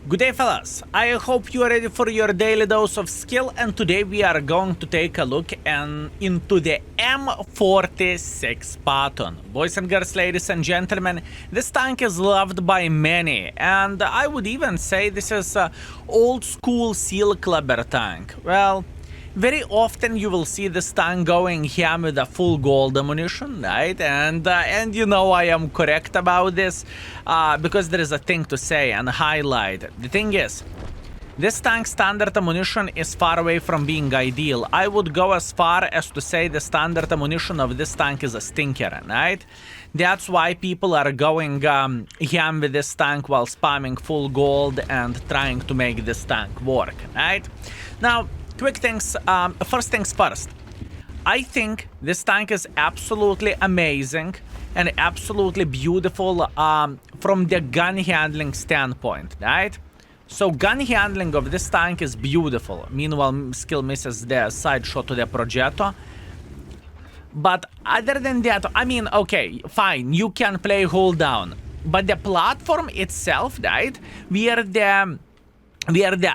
Good day, fellas. I hope you are ready for your daily dose of skill, and today we are going to take a look into the M46 Patton. Boys and girls, ladies and gentlemen, this tank is loved by many, and I would even say this is an old school seal clubber tank. Well, very often you will see this tank going ham with a full gold ammunition, right? And you know I am correct about this because there is a thing to say and highlight. The thing is, this tank's standard ammunition is far away from being ideal. I would go as far as to say the standard ammunition of this tank is a stinker, right? That's why people are going ham with this tank while spamming full gold and trying to make this tank work, right? Now, quick things, first things first. I think this tank is absolutely amazing and absolutely beautiful from the gun handling standpoint, right? So gun handling of this tank is beautiful. Meanwhile, skill misses the side shot to the Progetto. But other than that, I mean, okay, fine, you can play hold down. But the platform itself, right, where the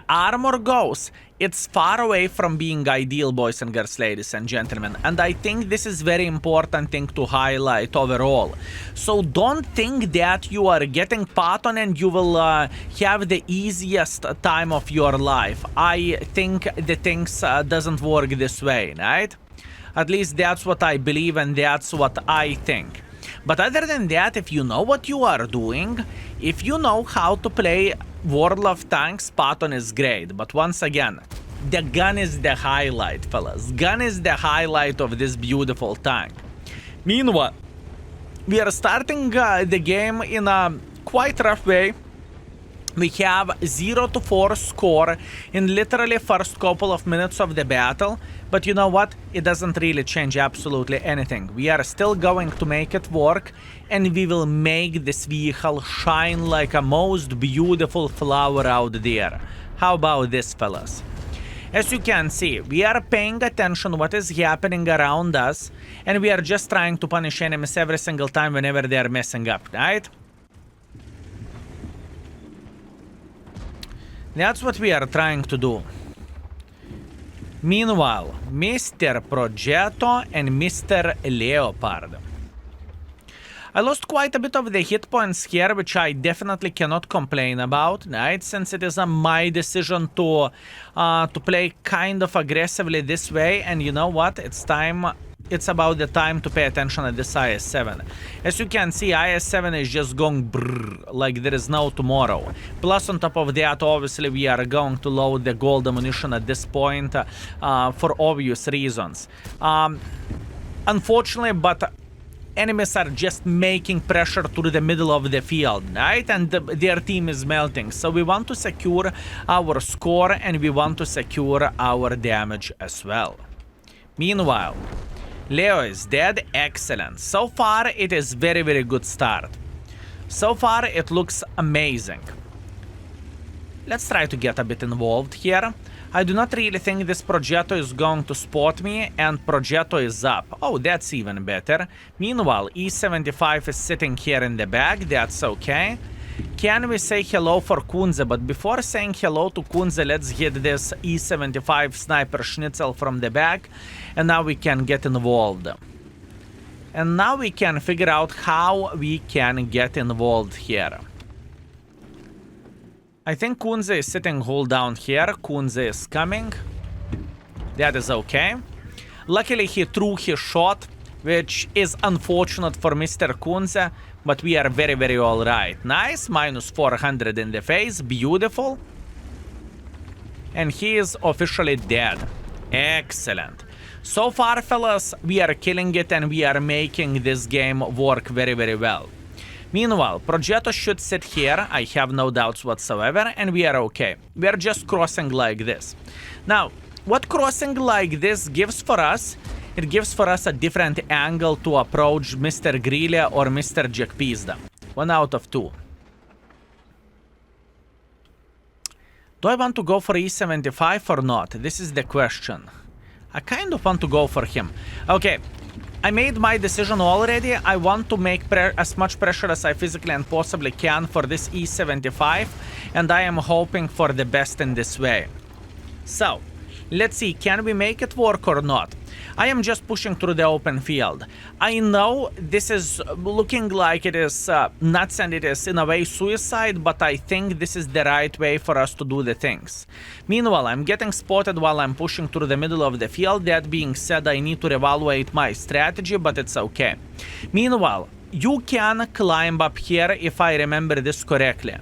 armor goes, it's far away from being ideal, boys and girls, ladies and gentlemen. And I think this is very important thing to highlight overall. So don't think that you are getting Patton and you will have the easiest time of your life. I think the things doesn't work this way, right? At least that's what I believe and that's what I think. But other than that, if you know what you are doing, if you know how to play World of Tanks, Patton is great. But once again, the gun is the highlight, fellas. Gun is the highlight of this beautiful tank. Meanwhile, we are starting the game in a quite rough way. We have 0-4 score in literally first couple of minutes of the battle. But you know what? It doesn't really change absolutely anything. We are still going to make it work. And we will make this vehicle shine like a most beautiful flower out there. How about this, fellas? As you can see, we are paying attention what is happening around us. And we are just trying to punish enemies every single time whenever they are messing up, right? That's what we are trying to do. Meanwhile, Mr. Progetto and Mr. Leopard. I lost quite a bit of the hit points here, which I definitely cannot complain about, right? Since it is my decision to play kind of aggressively this way, and you know what? It's about the time to pay attention at this IS-7. As you can see, IS-7 is just going brrr, like there is no tomorrow. Plus, on top of that, obviously, we are going to load the gold ammunition at this point for obvious reasons. Unfortunately, but enemies are just making pressure to the middle of the field, right? And their team is melting. So we want to secure our score and we want to secure our damage as well. Meanwhile, Leo is dead. Excellent. So far, it is very, very good start. So far, it looks amazing. Let's try to get a bit involved here. I do not really think this Progetto is going to spot me, and Progetto is up. Oh, that's even better. Meanwhile, E75 is sitting here in the back. That's okay. Can we say hello for Kunze? But before saying hello to Kunze, let's hit this E75 sniper schnitzel from the back. And now we can get involved. And now we can figure out how we can get involved here. I think Kunze is sitting hold down here. Kunze is coming. That is okay. Luckily, he threw his shot, which is unfortunate for Mr. Kunze, but we are very, very alright. Nice, minus 400 in the face, beautiful. And he is officially dead. Excellent. So far, fellas, we are killing it and we are making this game work very, very well. Meanwhile, Progetto should sit here, I have no doubts whatsoever, and we are okay. We are just crossing like this. Now, what crossing like this gives for us? It gives for us a different angle to approach Mr. Grille or Mr. Jackpizda. 1 out of 2. Do I want to go for E75 or not? This is the question. I kind of want to go for him. Okay. I made my decision already. I want to make as much pressure as I physically and possibly can for this E75, and I am hoping for the best in this way. So, let's see, can we make it work or not? I am just pushing through the open field. I know this is looking like it is nuts and it is in a way suicide, but I think this is the right way for us to do the things. Meanwhile, I'm getting spotted while I'm pushing through the middle of the field. That being said, I need to reevaluate my strategy, but it's okay. Meanwhile, you can climb up here if I remember this correctly.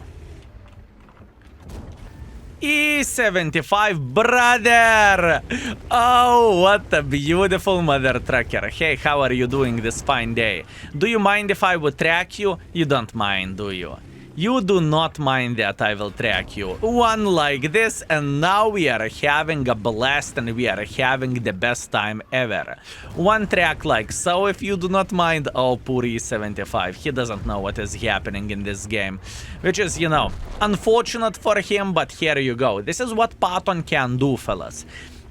E75, brother! Oh, what a beautiful mother trucker. Hey, how are you doing this fine day? Do you mind if I would track you? You don't mind, do you? You do not mind that I will track you. One like this, and now we are having a blast and we are having the best time ever. One track like so, if you do not mind. Oh, poor E75. He doesn't know what is happening in this game. Which is, you know, unfortunate for him, but here you go. This is what Patton can do, fellas.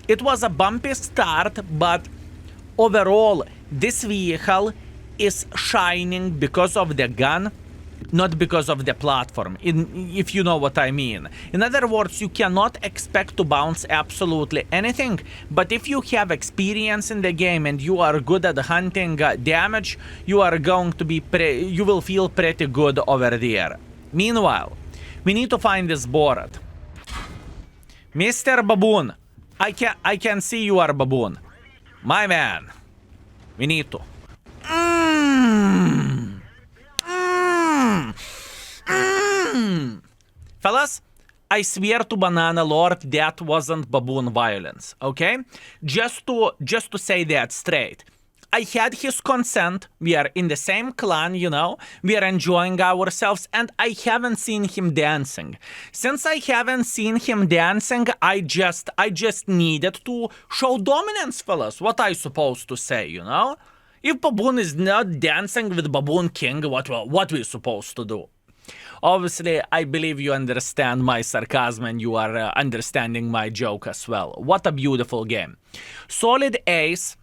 It was a bumpy start, but overall, this vehicle is shining because of the gun, not because of the platform, if you know what I mean. In other words, you cannot expect to bounce absolutely anything, but if you have experience in the game and you are good at hunting damage, you are going to be you will feel pretty good over there. Meanwhile, we need to find this board. Mr. Baboon, I can see you are Baboon. My man, we need to. Fellas, I swear to Banana Lord that wasn't baboon violence, okay? Just to say that straight. I had his consent, we are in the same clan, you know, we are enjoying ourselves, and I haven't seen him dancing. Since I haven't seen him dancing, I just needed to show dominance, fellas, what I supposed to say, you know? If Baboon is not dancing with Baboon King, what we supposed to do? Obviously, I believe you understand my sarcasm and you are understanding my joke as well. What a beautiful game. Solid ace,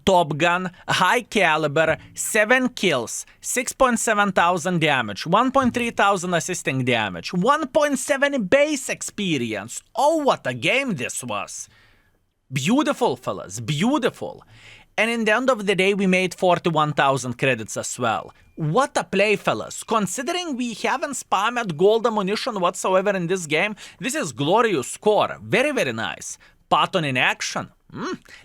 Top Gun, high caliber, 7 kills, 6.7 thousand damage, 1.3 thousand assisting damage, 1.7 base experience. Oh, what a game this was. Beautiful, fellas, beautiful. And in the end of the day, we made 41,000 credits as well. What a play, fellas. Considering we haven't spammed gold ammunition whatsoever in this game, this is glorious score. Very, very nice. Patton in action.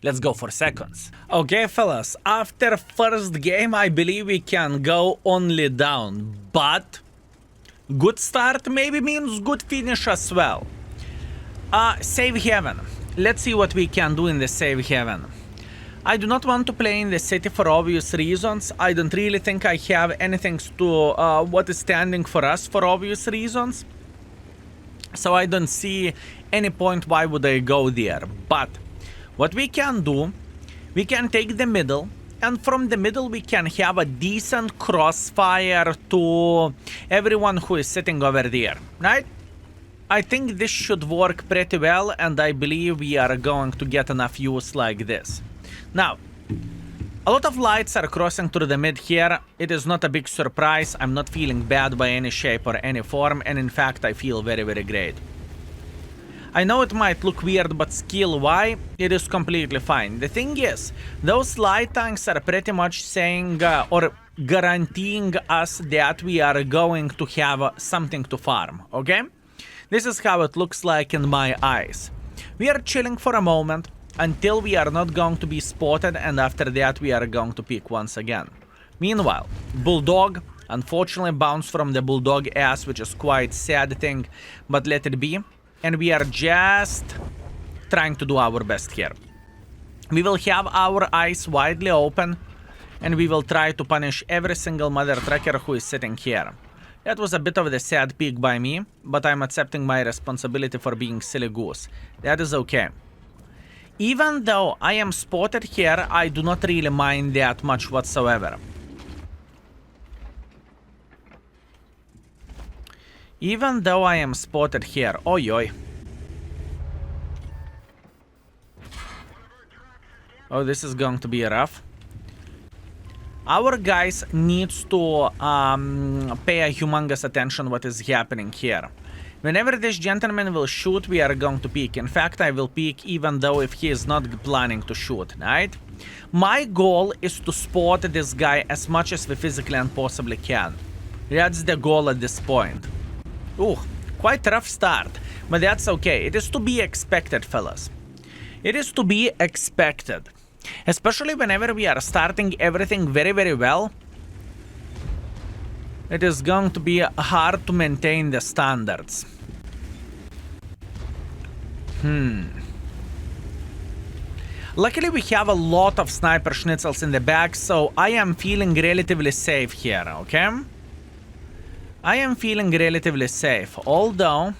Let's go for seconds. Okay, fellas, after first game, I believe we can go only down. But good start maybe means good finish as well. Save heaven. Let's see what we can do in the save heaven. I do not want to play in the city for obvious reasons. I don't really think I have anything to what is standing for us for obvious reasons. So I don't see any point why would I go there. But what we can do, we can take the middle, and from the middle we can have a decent crossfire to everyone who is sitting over there, right? I think this should work pretty well, and I believe we are going to get enough use like this. Now, a lot of lights are crossing through the mid here. It is not a big surprise. I'm not feeling bad by any shape or any form, and in fact I feel very, very great. I know it might look weird, but skill-wise, it is completely fine. The thing is, those light tanks are pretty much saying or guaranteeing us that we are going to have something to farm, okay? This is how it looks like in my eyes. We are chilling for a moment until we are not going to be spotted, and after that we are going to peek once again. Meanwhile, Bulldog unfortunately bounced from the Bulldog ass, which is quite sad thing, but let it be. And we are just trying to do our best here. We will have our eyes widely open, and we will try to punish every single mother trucker who is sitting here. That was a bit of a sad peek by me, but I'm accepting my responsibility for being silly goose. That is okay. Even though I am spotted here, I do not really mind that much whatsoever. Even though I am spotted here. Oi, oi. Oh, this is going to be rough. Our guys needs to pay a humongous attention what is happening here. Whenever this gentleman will shoot, we are going to peek. In fact, I will peek even though if he is not planning to shoot, right? My goal is to spot this guy as much as we physically and possibly can. That's the goal at this point. Ooh, quite rough start, but that's okay. It is to be expected, fellas. It is to be expected. Especially whenever we are starting everything very, very well. It is going to be hard to maintain the standards. Luckily, we have a lot of sniper schnitzels in the back, so I am feeling relatively safe here, okay? I am feeling relatively safe, although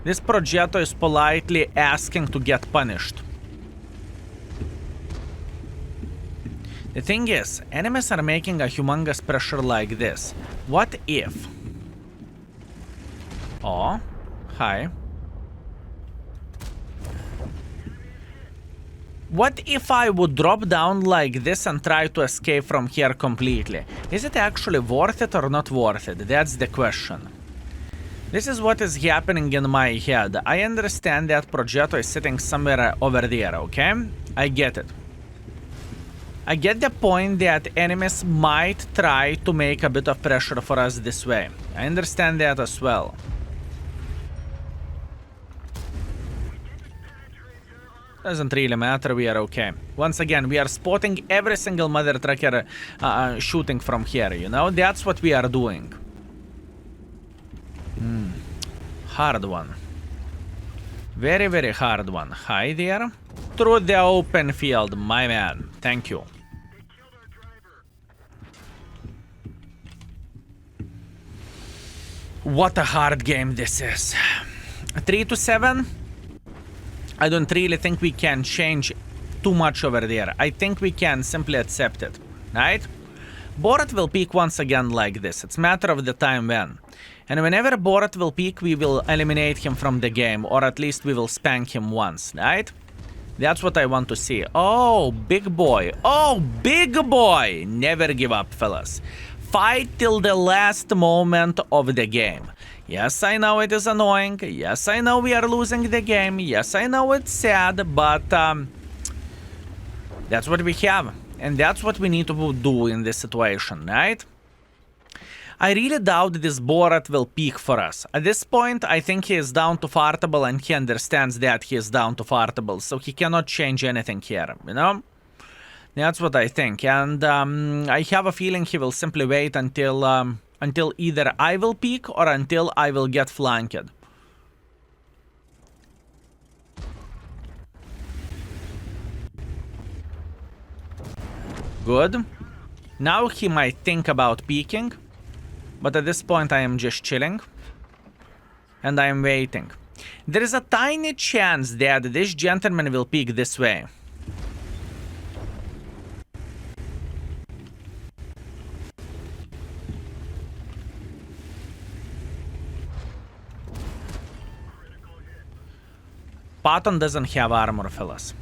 this Progetto is politely asking to get punished. The thing is, enemies are making a humongous pressure like this. What if... Oh, hi. What if I would drop down like this and try to escape from here completely? Is it actually worth it or not worth it? That's the question. This is what is happening in my head. I understand that Progetto is sitting somewhere over there, okay? I get it. I get the point that enemies might try to make a bit of pressure for us this way. I understand that as well. Doesn't really matter, we are okay. Once again, we are spotting every single mother trucker shooting from here, you know? That's what we are doing. Hard one. Very, very hard one. Hi there. Through the open field, my man. Thank you. What a hard game this is. 3-7? I don't really think we can change too much over there. I think we can simply accept it, right? Borat will peek once again like this. It's a matter of the time when. And whenever Borat will peek, we will eliminate him from the game, or at least we will spank him once, right? That's what I want to see. Oh, big boy. Oh, big boy. Never give up, fellas. Fight till the last moment of the game. Yes, I know it is annoying. Yes, I know we are losing the game. Yes, I know it's sad, but that's what we have. And that's what we need to do in this situation, right? I really doubt this Borat will peak for us. At this point, I think he is down to fartable and he understands that he is down to fartable, so he cannot change anything here, you know? That's what I think. And I have a feeling he will simply wait until either I will peek or until I will get flanked. Good. Now he might think about peeking. But at this point I am just chilling. And I am waiting. There is a tiny chance that this gentleman will peek this way. Patton doesn't have armor, fellas.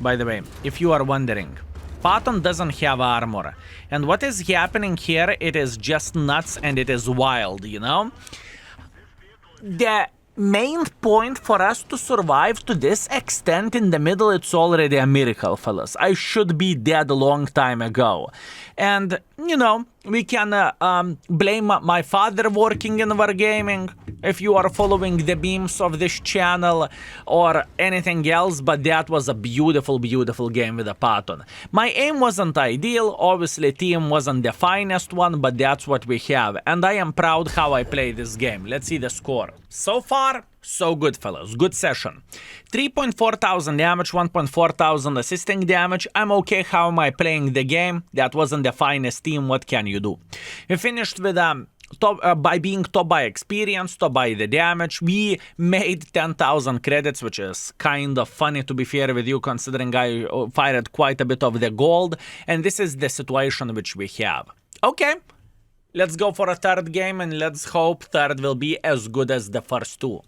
By the way, if you are wondering. Patton doesn't have armor. And what is happening here, it is just nuts and it is wild, you know? The main point for us to survive to this extent in the middle, it's already a miracle, fellas. I should be dead a long time ago. And, you know, we can blame my father working in wargaming if you are following the beams of this channel or anything else, but that was a beautiful, beautiful game with a Patton. My aim wasn't ideal, obviously team wasn't the finest one, but that's what we have, and I am proud how I play this game. Let's see the score. So far, so good, fellas. Good session. 3.4 thousand damage, 1.4 thousand assisting damage. I'm okay. How am I playing the game? That wasn't the finest team. What can you do? We finished with top, by being top by experience, top by the damage. We made 10,000 credits, which is kind of funny, to be fair with you, considering I fired quite a bit of the gold. And this is the situation which we have. Okay. Let's go for a third game, and let's hope third will be as good as the first two.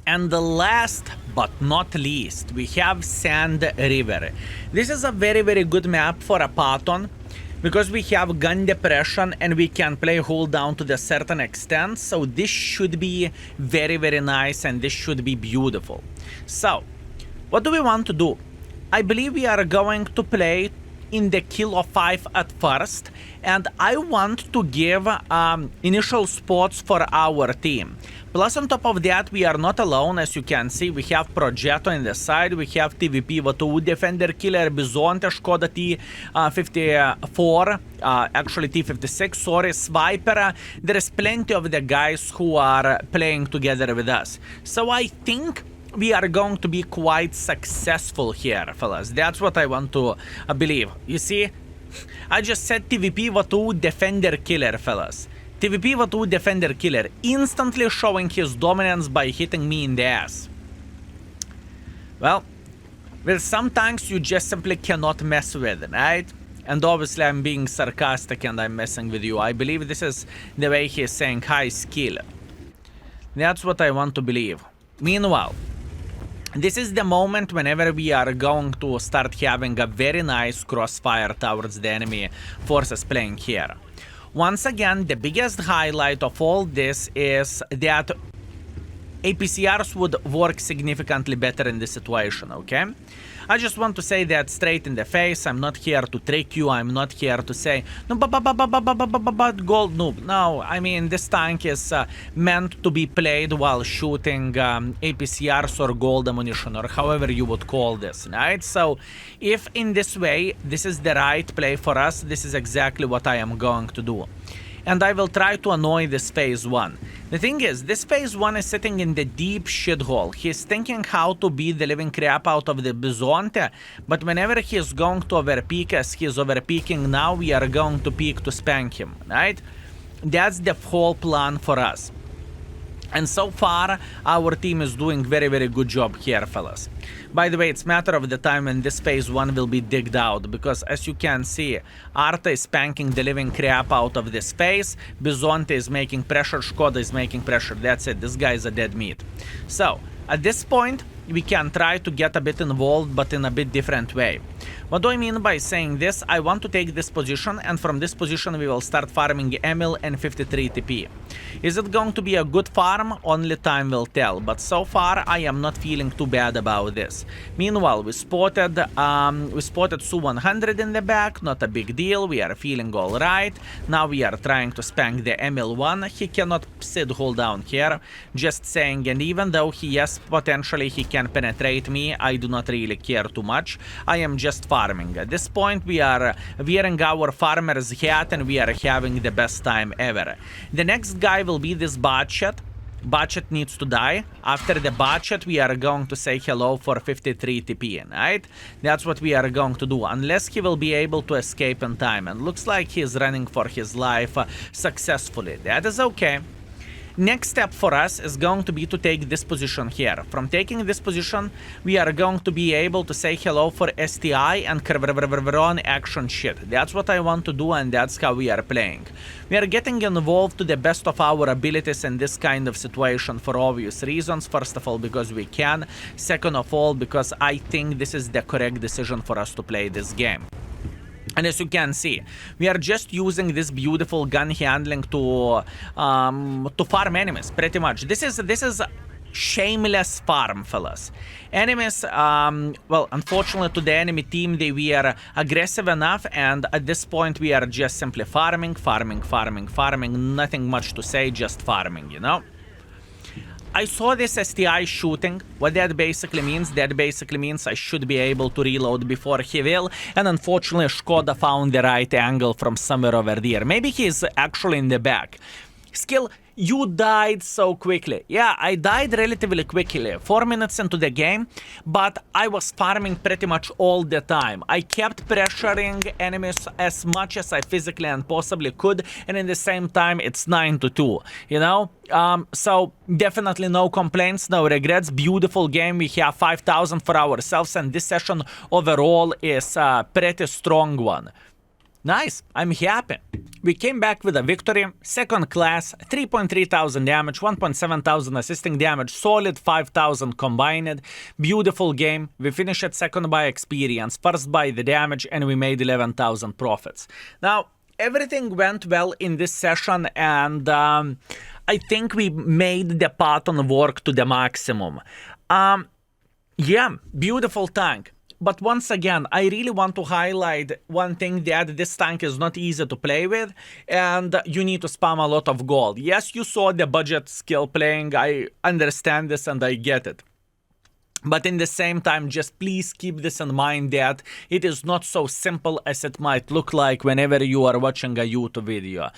And the last but not least, we have Sand River. This is a very, very good map for a Patton. because we have gun depression and we can play hold down to a certain extent. So this should be very, very nice, and this should be beautiful. So what do we want to do? I believe we are going to play in the kill of 5 at first, and I want to give initial spots for our team. Plus, on top of that, we are not alone. As you can see, we have Progetto on the side, we have TVP V2, Defender Killer, Bizonte, Škoda T54, actually T56, sorry, Swiper. There is plenty of the guys who are playing together with us. So I think we are going to be quite successful here, fellas. That's what I want to believe. You see, I just said TVP V2 Defender Killer, fellas. TVP V2 Defender Killer, instantly showing his dominance by hitting me in the ass. Well, some tanks you just simply cannot mess with, right? And obviously I'm being sarcastic and I'm messing with you. I believe this is the way he is saying high skill. That's what I want to believe. Meanwhile, this is the moment whenever we are going to start having a very nice crossfire towards the enemy forces playing here. Once again, the biggest highlight of all this is that APCRs would work significantly better in this situation, okay? I just want to say that straight in the face. I'm not here to trick you. I'm not here to say, no, gold noob. No, I mean, this tank is meant to be played while shooting APCRs or gold ammunition, or however you would call this, right? So if in this way, this is the right play for us, this is exactly what I am going to do. And I will try to annoy this phase 1. The thing is, this phase 1 is sitting in the deep shithole. He's thinking how to beat the living crap out of the Bizonte, but whenever he is going to overpeak as he is overpeaking now, we are going to peak to spank him, right? That's the whole plan for us. And so far, our team is doing very, very good job here, fellas. By the way, it's a matter of the time when this phase 1 will be digged out, because as you can see, Arta is spanking the living crap out of this phase, Bizonte is making pressure, Škoda is making pressure. That's it, this guy is a dead meat. So, at this point, we can try to get a bit involved, but in a bit different way. What do I mean by saying this? I want to take this position, and from this position we will start farming Emil and 53 TP. Is it going to be a good farm? Only time will tell, but so far I am not feeling too bad about this. Meanwhile, we spotted Su-100 in the back, not a big deal, we are feeling alright. Now we are trying to spank the Emil-1, he cannot hold down here, just saying, and even though yes, potentially he can penetrate me, I do not really care too much. I am just farming. At this point we are wearing our farmer's hat and we are having the best time ever. The next guy will be this Botchet. Botchet needs to die. After the Botchet we are going to say hello for 53 TP, right? That's what we are going to do, unless he will be able to escape in time, and looks like he is running for his life successfully. That is okay. Next step for us is going to be to take this position here. From taking this position, we are going to be able to say hello for STI and on action shit. That's what I want to do, and that's how we are playing. We are getting involved to the best of our abilities in this kind of situation for obvious reasons. First of all, because we can. Second of all, because I think this is the correct decision for us to play this game. And as you can see, we are just using this beautiful gun handling to farm enemies, pretty much. This is shameless farm, fellas. Enemies, well, unfortunately to the enemy team, they were aggressive enough, and at this point we are just simply farming, nothing much to say, just farming, you know? I saw this STI shooting. What that basically means? That basically means I should be able to reload before he will. And unfortunately, Škoda found the right angle from somewhere over there. Maybe he's actually in the back. Skill, you died so quickly. Yeah, I died relatively quickly, 4 minutes into the game, but I was farming pretty much all the time. I kept pressuring enemies as much as I physically and possibly could, and in the same time, it's 9-2, you know? So definitely no complaints, no regrets. Beautiful game. We have 5,000 for ourselves, and this session overall is a pretty strong one. Nice, I'm happy. We came back with a victory, second class, 3.3 thousand damage, 1.7 thousand assisting damage, solid 5,000 combined, beautiful game. We finished at second by experience, first by the damage, and we made 11,000 profits. Now, everything went well in this session, and I think we made the Patton work to the maximum. Yeah, beautiful tank. But once again, I really want to highlight one thing, that this tank is not easy to play with, and you need to spam a lot of gold. Yes, you saw the budget skill playing, I understand this and I get it. But in the same time, just please keep this in mind, that it is not so simple as it might look like whenever you are watching a YouTube video.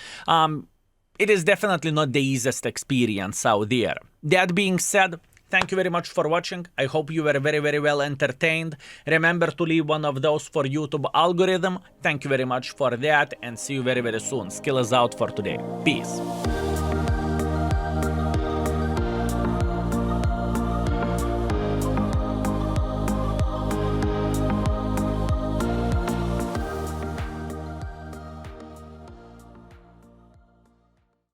It is definitely not the easiest experience out there. That being said, thank you very much for watching. I hope you were very, very well entertained. Remember to leave one of those for YouTube algorithm. Thank you very much for that, and see you very, very soon. Skill is out for today. Peace.